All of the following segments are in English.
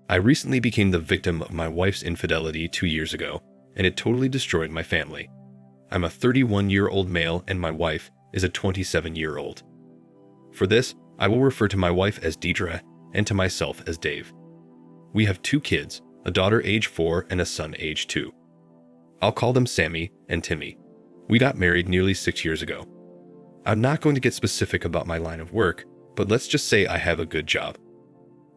I recently became the victim of my wife's infidelity 2 years ago, and it totally destroyed my family. I'm a 31-year-old male and my wife is a 27-year-old. For this, I will refer to my wife as Deidre and to myself as Dave. We have 2 kids, a daughter age 4 and a son age 2. I'll call them Sammy and Timmy. We got married nearly 6 years ago. I'm not going to get specific about my line of work, but let's just say I have a good job.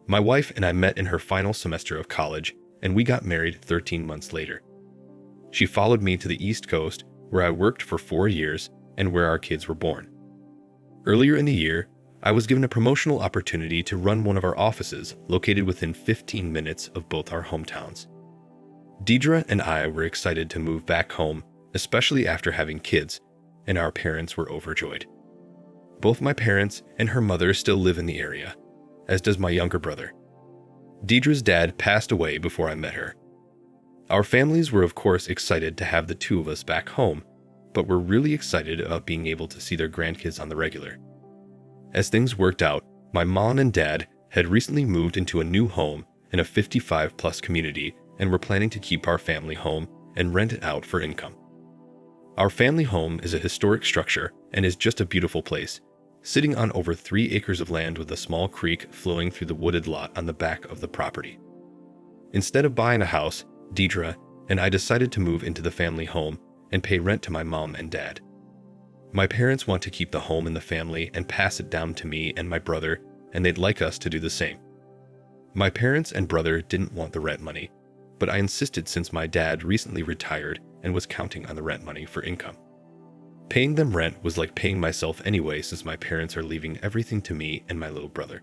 My wife and I met in her final semester of college, and we got married 13 months later. She followed me to the East Coast, where I worked for 4 years and where our kids were born. Earlier in the year, I was given a promotional opportunity to run one of our offices located within 15 minutes of both our hometowns. Deidre and I were excited to move back home, especially after having kids, and our parents were overjoyed. Both my parents and her mother still live in the area, as does my younger brother. Deidre's dad passed away before I met her. Our families were of course excited to have the 2 of us back home, but were really excited about being able to see their grandkids on the regular. As things worked out, my mom and dad had recently moved into a new home in a 55-plus community and were planning to keep our family home and rent it out for income. Our family home is a historic structure and is just a beautiful place, sitting on over 3 acres of land with a small creek flowing through the wooded lot on the back of the property. Instead of buying a house, Deidre and I decided to move into the family home and pay rent to my mom and dad. My parents want to keep the home in the family and pass it down to me and my brother, and they'd like us to do the same. My parents and brother didn't want the rent money, but I insisted since my dad recently retired and was counting on the rent money for income. Paying them rent was like paying myself anyway since my parents are leaving everything to me and my little brother.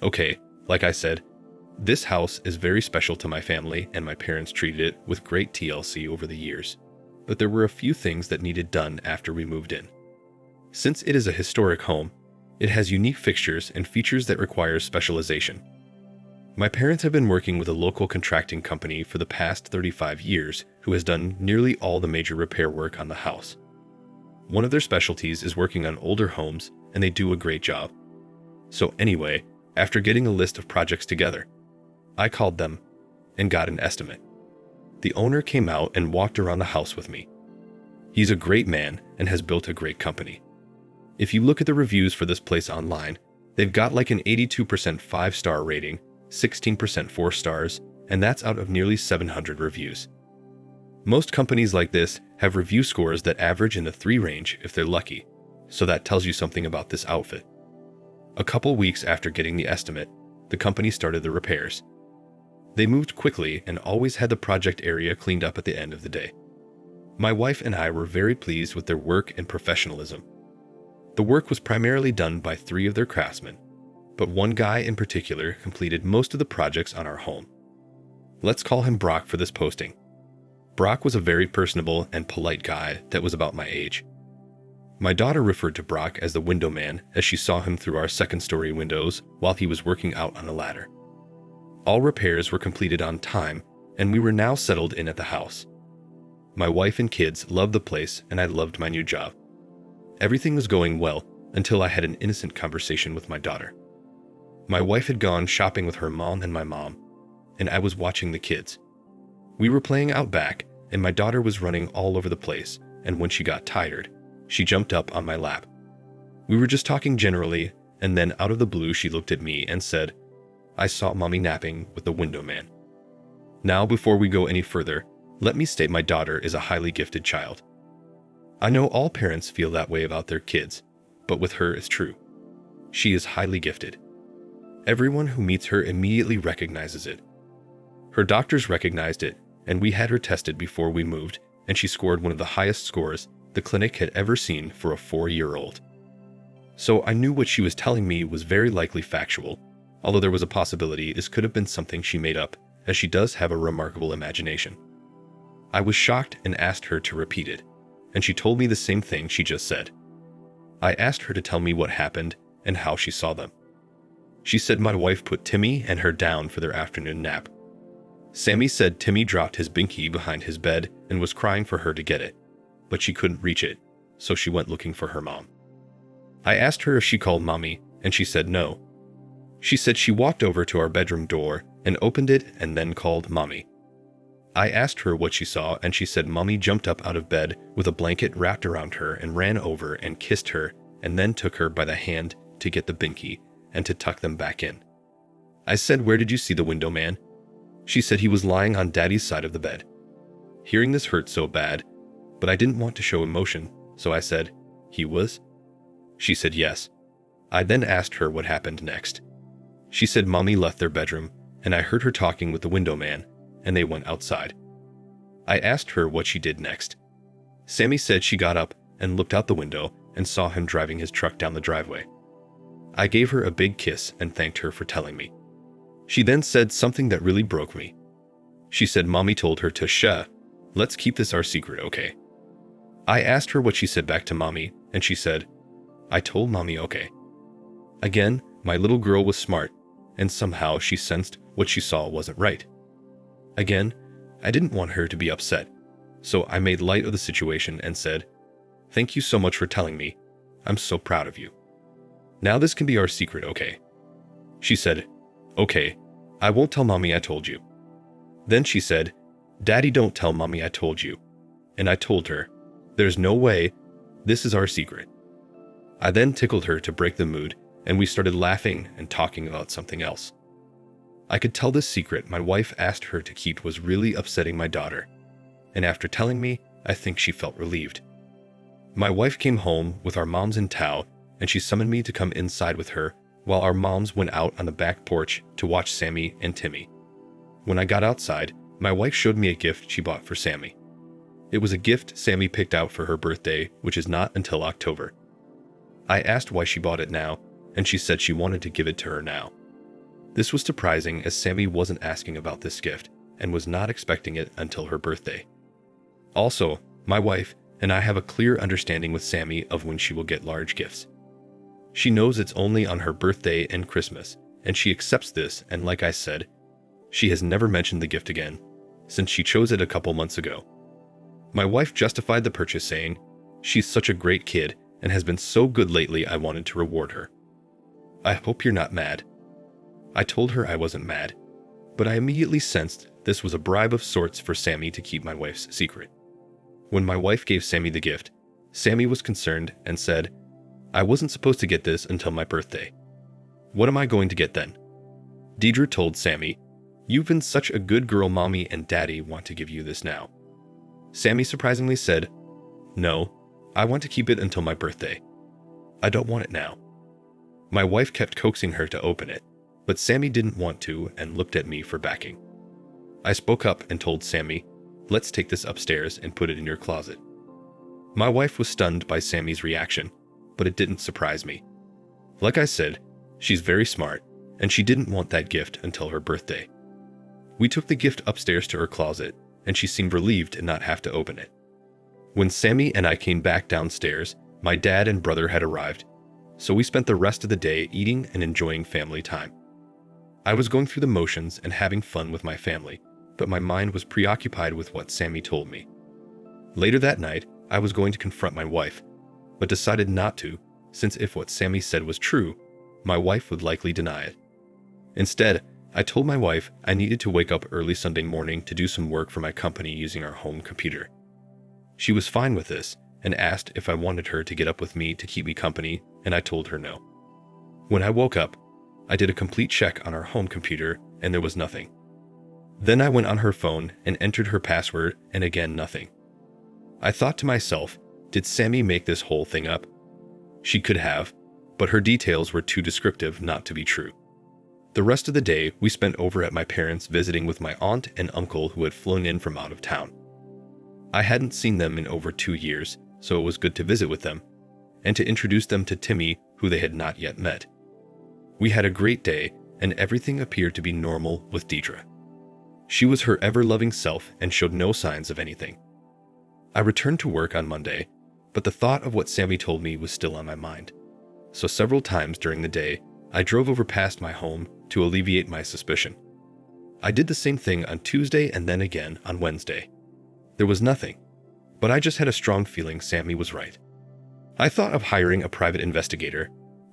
Okay, like I said, this house is very special to my family and my parents treated it with great TLC over the years, but there were a few things that needed done after we moved in. Since it is a historic home, it has unique fixtures and features that require specialization. My parents have been working with a local contracting company for the past 35 years who has done nearly all the major repair work on the house. One of their specialties is working on older homes, and they do a great job. So anyway, after getting a list of projects together, I called them and got an estimate. The owner came out and walked around the house with me. He's a great man and has built a great company. If you look at the reviews for this place online, they've got like an 82% 5-star rating, 16% 4 stars, and that's out of nearly 700 reviews. Most companies like this have review scores that average in the 3 range if they're lucky, so that tells you something about this outfit. A couple weeks after getting the estimate, the company started the repairs. They moved quickly and always had the project area cleaned up at the end of the day. My wife and I were very pleased with their work and professionalism. The work was primarily done by 3 of their craftsmen, but one guy in particular completed most of the projects on our home. Let's call him Brock for this posting. Brock was a very personable and polite guy that was about my age. My daughter referred to Brock as the window man as she saw him through our second-story windows while he was working out on a ladder. All repairs were completed on time, and we were now settled in at the house. My wife and kids loved the place, and I loved my new job. Everything was going well until I had an innocent conversation with my daughter. My wife had gone shopping with her mom and my mom, and I was watching the kids. We were playing out back, and my daughter was running all over the place, and when she got tired, she jumped up on my lap. We were just talking generally, and then out of the blue she looked at me and said, "I saw mommy napping with the window man." Now, before we go any further, let me state my daughter is a highly gifted child. I know all parents feel that way about their kids, but with her it's true. She is highly gifted. Everyone who meets her immediately recognizes it. Her doctors recognized it, and we had her tested before we moved, and she scored one of the highest scores the clinic had ever seen for a 4-year-old. So I knew what she was telling me was very likely factual, although there was a possibility this could have been something she made up, as she does have a remarkable imagination. I was shocked and asked her to repeat it, and she told me the same thing she just said. I asked her to tell me what happened and how she saw them. She said my wife put Timmy and her down for their afternoon nap. Sammy said Timmy dropped his binky behind his bed and was crying for her to get it, but she couldn't reach it, so she went looking for her mom. I asked her if she called mommy, and she said no. She said she walked over to our bedroom door and opened it and then called Mommy. I asked her what she saw, and she said Mommy jumped up out of bed with a blanket wrapped around her and ran over and kissed her and then took her by the hand to get the binky and to tuck them back in. I said, "Where did you see the window man?" She said he was lying on Daddy's side of the bed. Hearing this hurt so bad, but I didn't want to show emotion, so I said, "He was?" She said yes. I then asked her what happened next. She said Mommy left their bedroom, and I heard her talking with the window man, and they went outside. I asked her what she did next. Sammy said she got up and looked out the window and saw him driving his truck down the driveway. I gave her a big kiss and thanked her for telling me. She then said something that really broke me. She said Mommy told her to shh, let's keep this our secret, okay? I asked her what she said back to Mommy, and she said, I told Mommy okay. Again, my little girl was smart, and somehow she sensed what she saw wasn't right. Again, I didn't want her to be upset, so I made light of the situation and said, "Thank you so much for telling me. I'm so proud of you. Now this can be our secret, okay?" She said, "Okay, I won't tell Mommy I told you." Then she said, "Daddy, don't tell Mommy I told you." And I told her, "There's no way. This is our secret." I then tickled her to break the mood, and we started laughing and talking about something else. I could tell this secret my wife asked her to keep was really upsetting my daughter, and after telling me, I think she felt relieved. My wife came home with our moms in tow, and she summoned me to come inside with her while our moms went out on the back porch to watch Sammy and Timmy. When I got outside, my wife showed me a gift she bought for Sammy. It was a gift Sammy picked out for her birthday, which is not until October. I asked why she bought it now, and she said she wanted to give it to her now. This was surprising as Sammy wasn't asking about this gift and was not expecting it until her birthday. Also, my wife and I have a clear understanding with Sammy of when she will get large gifts. She knows it's only on her birthday and Christmas, and she accepts this, and like I said, she has never mentioned the gift again since she chose it a couple months ago. My wife justified the purchase saying, "She's such a great kid and has been so good lately, I wanted to reward her." I hope you're not mad. I told her I wasn't mad, but I immediately sensed this was a bribe of sorts for Sammy to keep my wife's secret. When my wife gave Sammy the gift, Sammy was concerned and said, "I wasn't supposed to get this until my birthday. What am I going to get then?" Deidre told Sammy, "You've been such a good girl, Mommy and Daddy want to give you this now." Sammy surprisingly said, "No, I want to keep it until my birthday. I don't want it now." My wife kept coaxing her to open it, but Sammy didn't want to and looked at me for backing. I spoke up and told Sammy, "Let's take this upstairs and put it in your closet." My wife was stunned by Sammy's reaction, but it didn't surprise me. Like I said, she's very smart, and she didn't want that gift until her birthday. We took the gift upstairs to her closet, and she seemed relieved to not have to open it. When Sammy and I came back downstairs, my dad and brother had arrived, so we spent the rest of the day eating and enjoying family time. I was going through the motions and having fun with my family, but my mind was preoccupied with what Sammy told me. Later that night, I was going to confront my wife, but decided not to, since if what Sammy said was true, my wife would likely deny it. Instead, I told my wife I needed to wake up early Sunday morning to do some work for my company using our home computer. She was fine with this and asked if I wanted her to get up with me to keep me company, and I told her no. When I woke up, I did a complete check on our home computer and there was nothing. Then I went on her phone and entered her password, and again nothing. I thought to myself, did Sammy make this whole thing up? She could have, but her details were too descriptive not to be true. The rest of the day we spent over at my parents' visiting with my aunt and uncle who had flown in from out of town. I hadn't seen them in over 2 years, so it was good to visit with them, and to introduce them to Timmy, who they had not yet met. We had a great day, and everything appeared to be normal with Deidre. She was her ever-loving self and showed no signs of anything. I returned to work on Monday, but the thought of what Sammy told me was still on my mind. So several times during the day, I drove over past my home to alleviate my suspicion. I did the same thing on Tuesday and then again on Wednesday. There was nothing, but I just had a strong feeling Sammy was right. I thought of hiring a private investigator,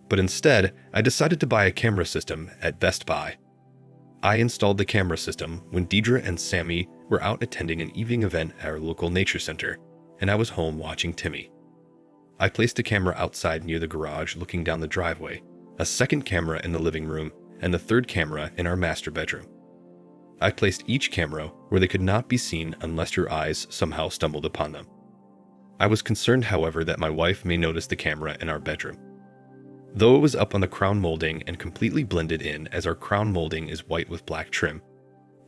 but instead I decided to buy a camera system at Best Buy. I installed the camera system when Deidre and Sammy were out attending an evening event at our local nature center, and I was home watching Timmy. I placed a camera outside near the garage looking down the driveway, a second camera in the living room, and the third camera in our master bedroom. I placed each camera where they could not be seen unless your eyes somehow stumbled upon them. I was concerned, however, that my wife may notice the camera in our bedroom. Though it was up on the crown molding and completely blended in, as our crown molding is white with black trim,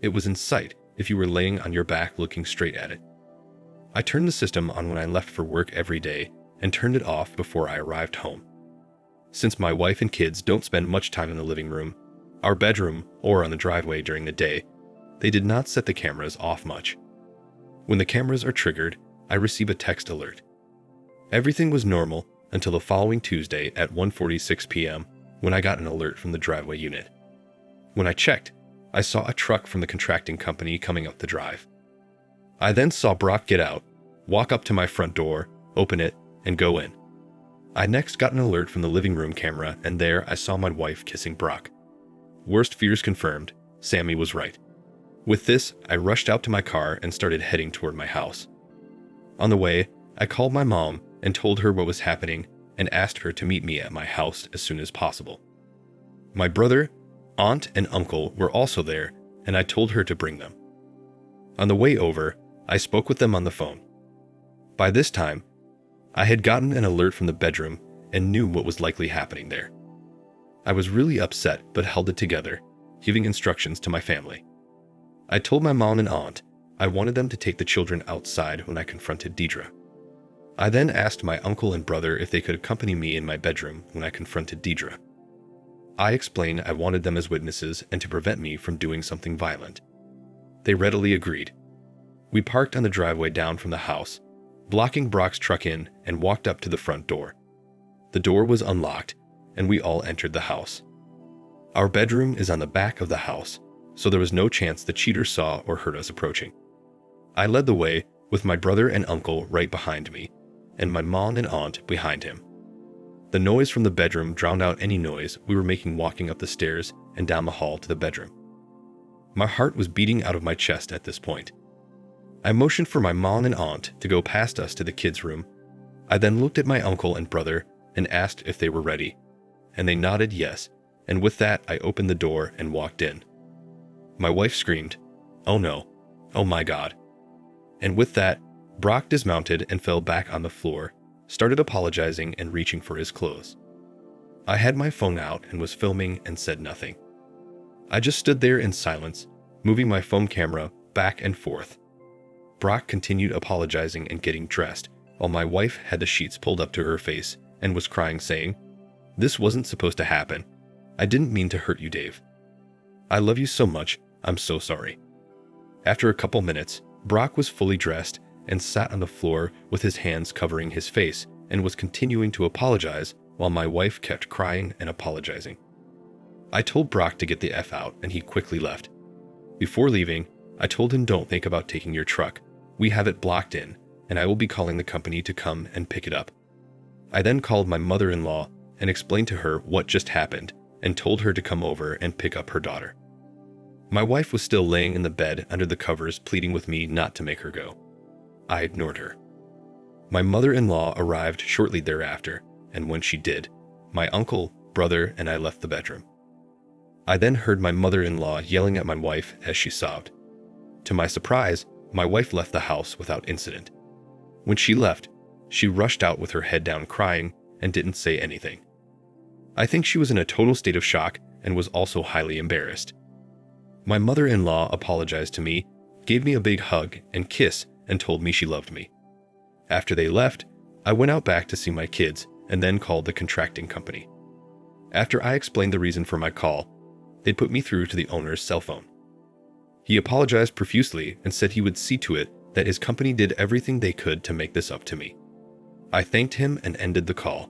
it was in sight if you were laying on your back looking straight at it. I turned the system on when I left for work every day and turned it off before I arrived home. Since my wife and kids don't spend much time in the living room, our bedroom, or on the driveway during the day, they did not set the cameras off much. When the cameras are triggered, I receive a text alert. Everything was normal until the following Tuesday at 1:46 p.m. when I got an alert from the driveway unit. When I checked, I saw a truck from the contracting company coming up the drive. I then saw Brock get out, walk up to my front door, open it, and go in. I next got an alert from the living room camera, and there I saw my wife kissing Brock. Worst fears confirmed, Sammy was right. With this, I rushed out to my car and started heading toward my house. On the way, I called my mom and told her what was happening and asked her to meet me at my house as soon as possible. My brother, aunt, and uncle were also there, and I told her to bring them. On the way over, I spoke with them on the phone. By this time, I had gotten an alert from the bedroom and knew what was likely happening there. I was really upset but held it together, giving instructions to my family. I told my mom and aunt I wanted them to take the children outside when I confronted Deidre. I then asked my uncle and brother if they could accompany me in my bedroom when I confronted Deidre. I explained I wanted them as witnesses and to prevent me from doing something violent. They readily agreed. We parked on the driveway down from the house, blocking Brock's truck in, and walked up to the front door. The door was unlocked, and we all entered the house. Our bedroom is on the back of the house, so there was no chance the cheater saw or heard us approaching. I led the way with my brother and uncle right behind me, and my mom and aunt behind him. The noise from the bedroom drowned out any noise we were making walking up the stairs and down the hall to the bedroom. My heart was beating out of my chest at this point. I motioned for my mom and aunt to go past us to the kids' room. I then looked at my uncle and brother and asked if they were ready, and they nodded yes, and with that I opened the door and walked in. My wife screamed, "Oh no, oh my God." And with that, Brock dismounted and fell back on the floor, started apologizing and reaching for his clothes. I had my phone out and was filming and said nothing. I just stood there in silence, moving my phone camera back and forth. Brock continued apologizing and getting dressed, while my wife had the sheets pulled up to her face and was crying, saying, "This wasn't supposed to happen. I didn't mean to hurt you, Dave. I love you so much, I'm so sorry." After a couple minutes, Brock was fully dressed and sat on the floor with his hands covering his face and was continuing to apologize while my wife kept crying and apologizing. I told Brock to get the F out and he quickly left. Before leaving, I told him, "Don't think about taking your truck. We have it blocked in, and I will be calling the company to come and pick it up." I then called my mother-in-law and explained to her what just happened and told her to come over and pick up her daughter. My wife was still laying in the bed under the covers, pleading with me not to make her go. I ignored her. My mother-in-law arrived shortly thereafter, and when she did, my uncle, brother, and I left the bedroom. I then heard my mother-in-law yelling at my wife as she sobbed. To my surprise, my wife left the house without incident. When she left, she rushed out with her head down crying and didn't say anything. I think she was in a total state of shock and was also highly embarrassed. My mother-in-law apologized to me, gave me a big hug and kiss, and told me she loved me. After they left, I went out back to see my kids and then called the contracting company. After I explained the reason for my call, they put me through to the owner's cell phone. He apologized profusely and said he would see to it that his company did everything they could to make this up to me. I thanked him and ended the call.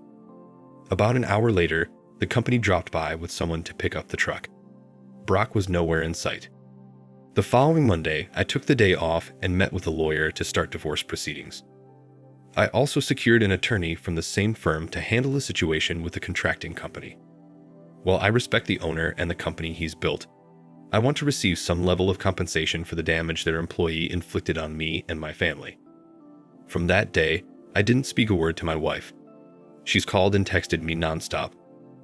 About an hour later, the company dropped by with someone to pick up the truck. Brock was nowhere in sight. The following Monday, I took the day off and met with a lawyer to start divorce proceedings. I also secured an attorney from the same firm to handle the situation with the contracting company. While I respect the owner and the company he's built, I want to receive some level of compensation for the damage their employee inflicted on me and my family. From that day, I didn't speak a word to my wife. She's called and texted me nonstop,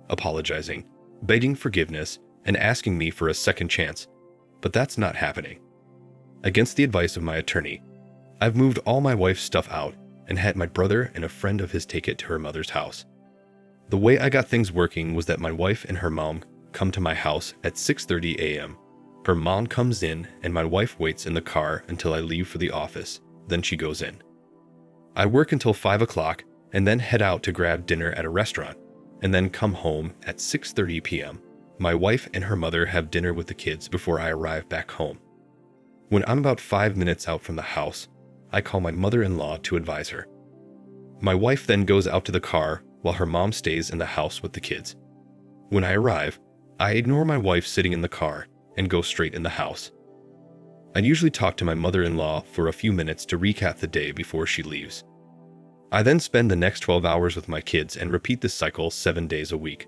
apologizing, begging forgiveness, and asking me for a second chance, but that's not happening. Against the advice of my attorney, I've moved all my wife's stuff out and had my brother and a friend of his take it to her mother's house. The way I got things working was that my wife and her mom come to my house at 6:30 a.m. Her mom comes in and my wife waits in the car until I leave for the office, then she goes in. I work until 5 o'clock and then head out to grab dinner at a restaurant, and then come home at 6:30 p.m. My wife and her mother have dinner with the kids before I arrive back home. When I'm about 5 minutes out from the house, I call my mother-in-law to advise her. My wife then goes out to the car while her mom stays in the house with the kids. When I arrive, I ignore my wife sitting in the car and go straight in the house. I usually talk to my mother-in-law for a few minutes to recap the day before she leaves. I then spend the next 12 hours with my kids and repeat this cycle 7 days a week.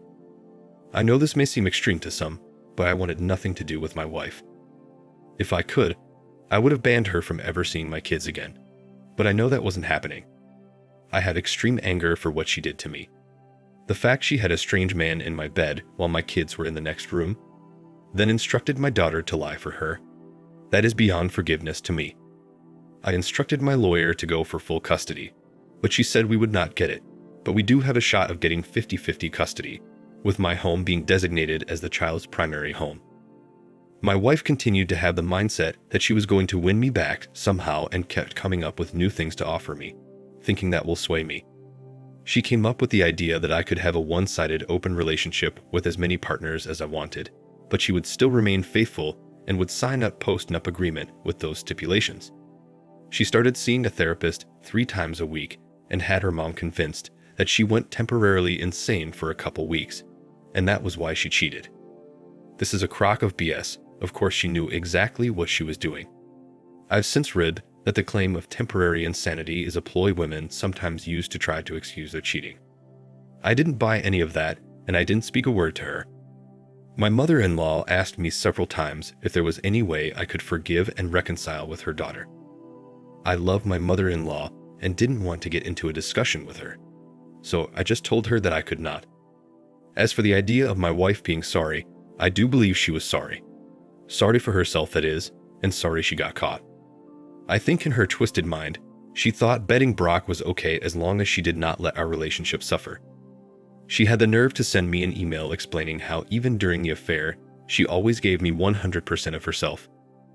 I know this may seem extreme to some, but I wanted nothing to do with my wife. If I could, I would have banned her from ever seeing my kids again, but I know that wasn't happening. I had extreme anger for what she did to me. The fact she had a strange man in my bed while my kids were in the next room, then instructed my daughter to lie for her. That is beyond forgiveness to me. I instructed my lawyer to go for full custody, but she said we would not get it, but we do have a shot of getting 50-50 custody, with my home being designated as the child's primary home. My wife continued to have the mindset that she was going to win me back somehow and kept coming up with new things to offer me, thinking that will sway me. She came up with the idea that I could have a one-sided open relationship with as many partners as I wanted, but she would still remain faithful and would sign a post-nup agreement with those stipulations. She started seeing a therapist 3 times a week and had her mom convinced that she went temporarily insane for a couple weeks, and that was why she cheated. This is a crock of BS. Of course, she knew exactly what she was doing. I've since read that the claim of temporary insanity is a ploy women sometimes use to try to excuse their cheating. I didn't buy any of that, and I didn't speak a word to her. My mother-in-law asked me several times if there was any way I could forgive and reconcile with her daughter. I love my mother-in-law and didn't want to get into a discussion with her, so I just told her that I could not. As for the idea of my wife being sorry, I do believe she was sorry. Sorry for herself, that is, and sorry she got caught. I think in her twisted mind, she thought betting Brock was okay as long as she did not let our relationship suffer. She had the nerve to send me an email explaining how even during the affair, she always gave me 100% of herself,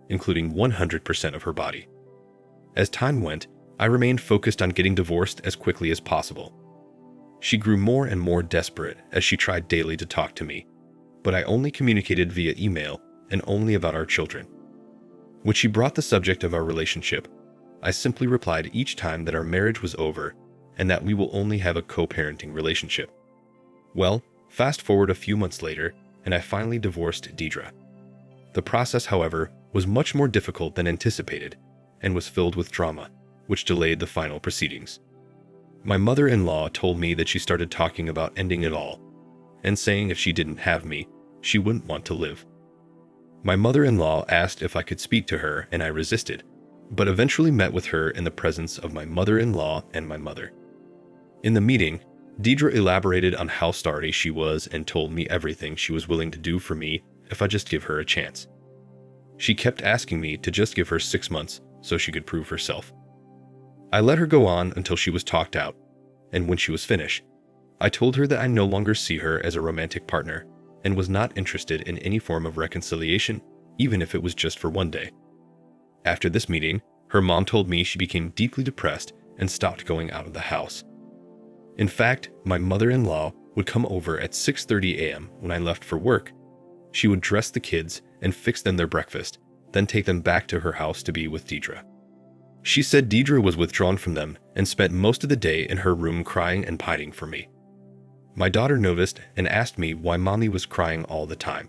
including 100% of her body. As time went, I remained focused on getting divorced as quickly as possible. She grew more and more desperate as she tried daily to talk to me, but I only communicated via email and only about our children. When she brought the subject of our relationship, I simply replied each time that our marriage was over and that we will only have a co-parenting relationship. Well, fast forward a few months later, and I finally divorced Deidre. The process, however, was much more difficult than anticipated and was filled with drama, which delayed the final proceedings. My mother-in-law told me that she started talking about ending it all and saying if she didn't have me, she wouldn't want to live. My mother-in-law asked if I could speak to her, and I resisted, but eventually met with her in the presence of my mother-in-law and my mother. In the meeting, Deidre elaborated on how sorry she was and told me everything she was willing to do for me if I just give her a chance. She kept asking me to just give her 6 months so she could prove herself. I let her go on until she was talked out, and when she was finished, I told her that I no longer see her as a romantic partner and was not interested in any form of reconciliation, even if it was just for one day. After this meeting, her mom told me she became deeply depressed and stopped going out of the house. In fact, my mother-in-law would come over at 6:30 a.m. when I left for work. She would dress the kids and fix them their breakfast, then take them back to her house to be with Deidre. She said Deidre was withdrawn from them and spent most of the day in her room crying and pining for me. My daughter noticed and asked me why mommy was crying all the time.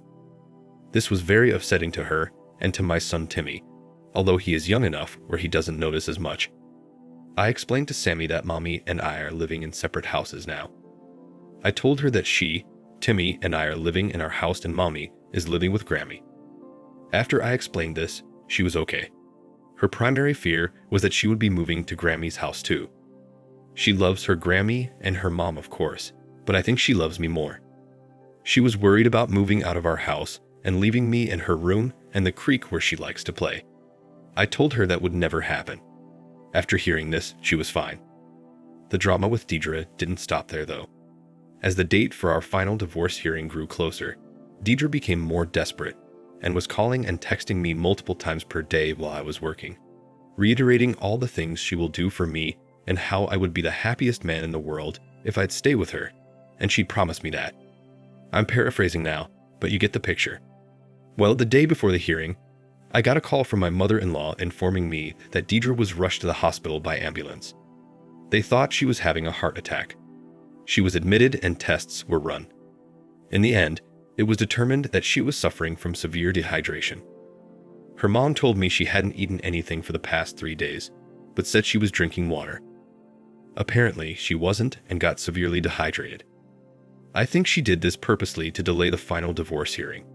This was very upsetting to her and to my son Timmy, although he is young enough where he doesn't notice as much. I explained to Sammy that mommy and I are living in separate houses now. I told her that she, Timmy, and I are living in our house and mommy is living with Grammy. After I explained this, she was okay. Her primary fear was that she would be moving to Grammy's house too. She loves her Grammy and her mom, of course, but I think she loves me more. She was worried about moving out of our house and leaving me in her room and the creek where she likes to play. I told her that would never happen. After hearing this, she was fine. The drama with Deidre didn't stop there though. As the date for our final divorce hearing grew closer, Deidre became more desperate and was calling and texting me multiple times per day while I was working, reiterating all the things she will do for me and how I would be the happiest man in the world if I'd stay with her, and she'd promised me that. I'm paraphrasing now, but you get the picture. Well, the day before the hearing, I got a call from my mother-in-law informing me that Deidre was rushed to the hospital by ambulance. They thought she was having a heart attack. She was admitted and tests were run. In the end, it was determined that she was suffering from severe dehydration. Her mom told me she hadn't eaten anything for the past 3 days, but said she was drinking water. Apparently, she wasn't and got severely dehydrated. I think she did this purposely to delay the final divorce hearing.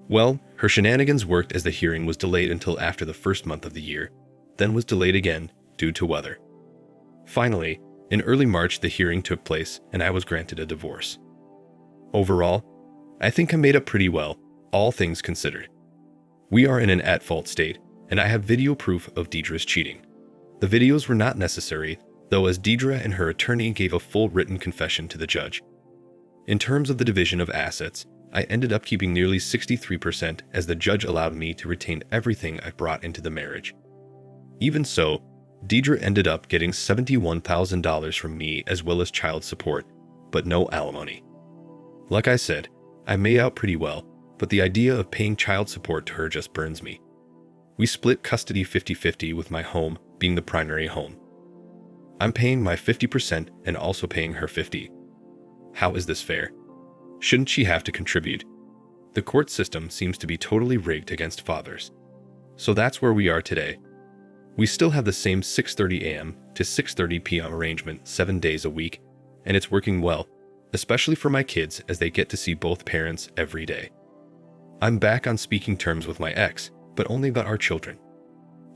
Well, her shenanigans worked as the hearing was delayed until after the first month of the year, then was delayed again due to weather. Finally, in early March, the hearing took place and I was granted a divorce. Overall, I think I made up pretty well, all things considered. We are in an at-fault state, and I have video proof of Deidre's cheating. The videos were not necessary, though, as Deidre and her attorney gave a full written confession to the judge. In terms of the division of assets, I ended up keeping nearly 63% as the judge allowed me to retain everything I brought into the marriage. Even so, Deidre ended up getting $71,000 from me as well as child support, but no alimony. Like I said, I made out pretty well, but the idea of paying child support to her just burns me. We split custody 50-50 with my home being the primary home. I'm paying my 50% and also paying her 50%. How is this fair? Shouldn't she have to contribute? The court system seems to be totally rigged against fathers. So that's where we are today. We still have the same 6:30 a.m. to 6:30 p.m. arrangement 7 days a week, and it's working well, especially for my kids as they get to see both parents every day. I'm back on speaking terms with my ex, but only about our children.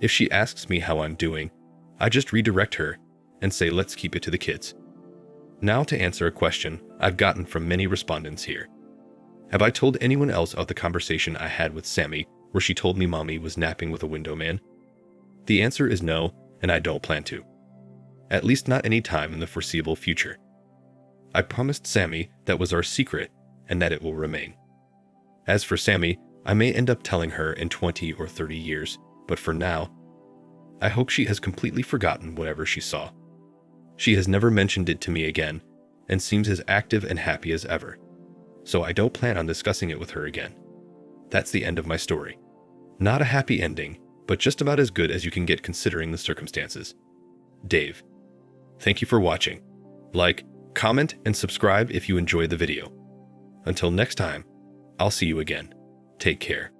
If she asks me how I'm doing, I just redirect her and say let's keep it to the kids. Now to answer a question I've gotten from many respondents here. Have I told anyone else of the conversation I had with Sammy where she told me mommy was napping with a window man? The answer is no, and I don't plan to. At least not any time in the foreseeable future. I promised Sammy that was our secret and that it will remain. As for Sammy, I may end up telling her in 20 or 30 years, but for now, I hope she has completely forgotten whatever she saw. She has never mentioned it to me again and seems as active and happy as ever, so I don't plan on discussing it with her again. That's the end of my story. Not a happy ending, but just about as good as you can get considering the circumstances. Dave. Thank you for watching. Like, comment, and subscribe if you enjoyed the video. Until next time, I'll see you again. Take care.